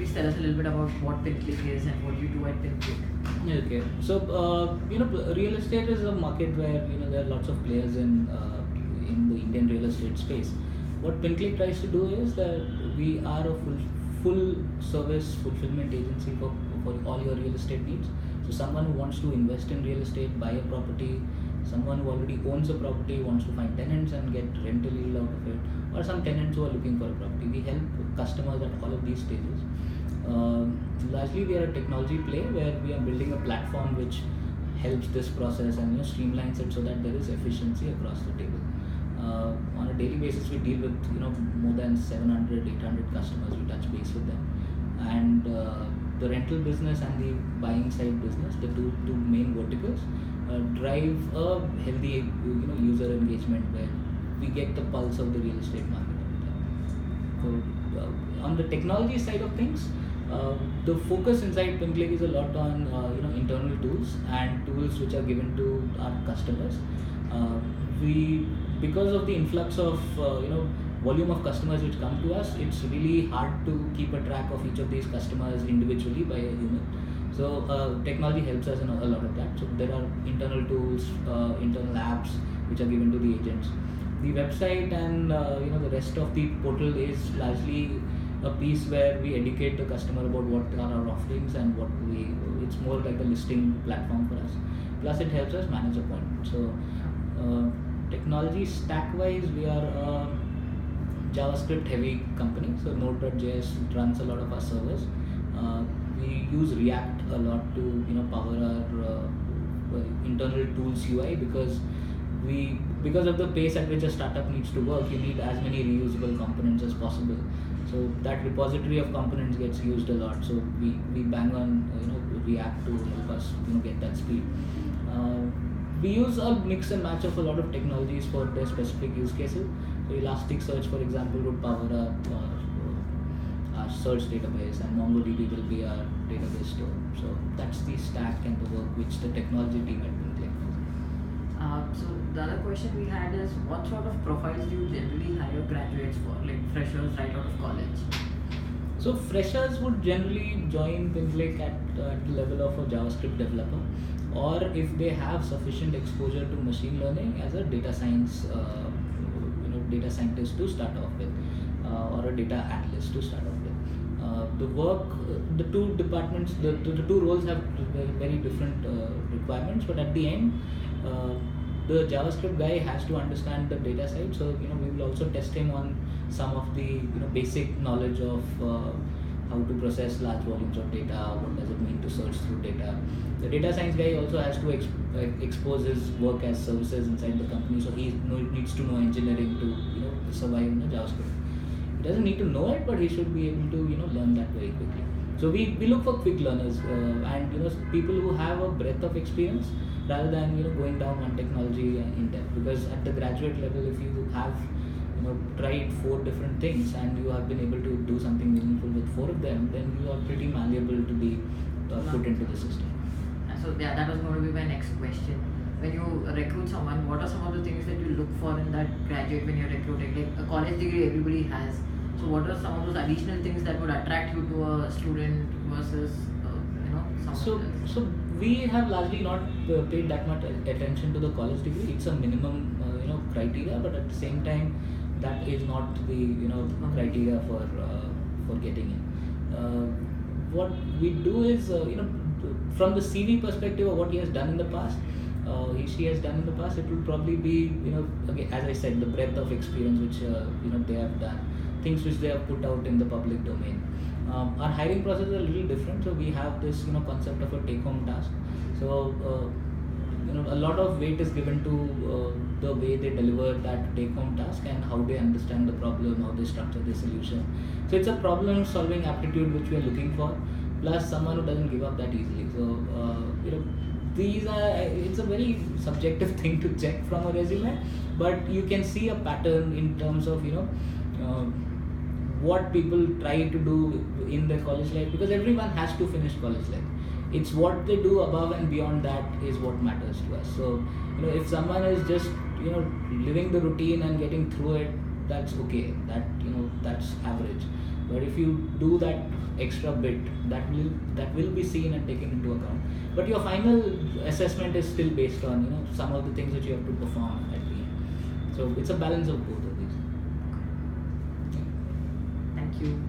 please tell us a little bit about what Pinclick is and what you do at Pinclick? Okay, so real estate is a market where there are lots of players in the Indian real estate space. What Pinclick tries to do is that we are a full service fulfillment agency for all your real estate needs. So someone who wants to invest in real estate, buy a property, someone who already owns a property wants to find tenants and get rental yield out of it, or some tenants who are looking for a property. We help customers at all of these stages. Largely we are a technology play where we are building a platform which helps this process and streamlines it so that there is efficiency across the table. On a daily basis we deal with more than 700 800 customers. We touch base with them, and the rental business and the buying side business, the two main verticals, drive a healthy user engagement where we get the pulse of the real estate market every time. So on the technology side of things, the focus inside Pinclick is a lot on internal tools and tools which are given to our customers. Because of the influx of volume of customers which come to us, it's really hard to keep a track of each of these customers individually by a human. So technology helps us in a lot of that. So there are internal tools, internal apps which are given to the agents. The website and the rest of the portal is largely a piece where we educate the customer about what are our offerings and it's more like a listing platform for us. Plus it helps us manage appointments. So technology stack wise, we are a JavaScript heavy company. So Node.js runs a lot of our servers. We use React a lot to power our internal tools UI, because of the pace at which a startup needs to work, you need as many reusable components as possible. So that repository of components gets used a lot. So we bang on React to help us get that speed. We use a mix and match of a lot of technologies for their specific use cases. So Elasticsearch, for example, would power our search database, and MongoDB will be our database store. So that's the stack and the work which the technology team at Pinclick does. So the other question we had is, what sort of profiles do you generally hire graduates for, like freshers right out of college? So freshers would generally join Pinclick at the level of a JavaScript developer, or if they have sufficient exposure to machine learning, as a data science data scientist to start off with, or a data analyst to start off with. The two departments, the two roles have very different requirements, but at the end, the JavaScript guy has to understand the data side. So we will also test him on some of the basic knowledge of how to process large volumes of data. What does it mean to search through data? The data science guy also has to expose his work as services inside the company. So he needs to know engineering to survive in JavaScript. He doesn't need to know it, but he should be able to learn that very quickly. So we look for quick learners and people who have a breadth of experience, rather than going down one technology in depth. Because at the graduate level, if you have tried 4 different things and you have been able to do something meaningful with 4 of them, then you are pretty malleable to be put into the system. So that was going to be my next question. When you recruit someone, what are some of the things that you look for in that graduate when you're recruiting? Like a college degree everybody has. So what are some of those additional things that would attract you to a student versus someone else? So we have largely not paid that much attention to the college degree. It's a minimum criteria, but at the same time, that is not the criteria for getting in. What we do is from the CV perspective of what he has done in the past, she has done in the past, it will probably be again, as I said, the breadth of experience which they have done, things which they have put out in the public domain. Our hiring process is a little different. So we have this concept of a take-home task. So a lot of weight is given to the way they deliver that take-home task and how they understand the problem, how they structure the solution. So it's a problem-solving aptitude which we are looking for, plus someone who doesn't give up that easily. So it's a very subjective thing to check from a resume, but you can see a pattern in terms of what people try to do in their college life, because everyone has to finish college life. It's what they do above and beyond that is what matters to us. So if someone is just living the routine and getting through it, that's okay. That's average. But if you do that extra bit that will be seen and taken into account. But your final assessment is still based on some of the things that you have to perform at the end. So it's a balance of both of these. Thank you.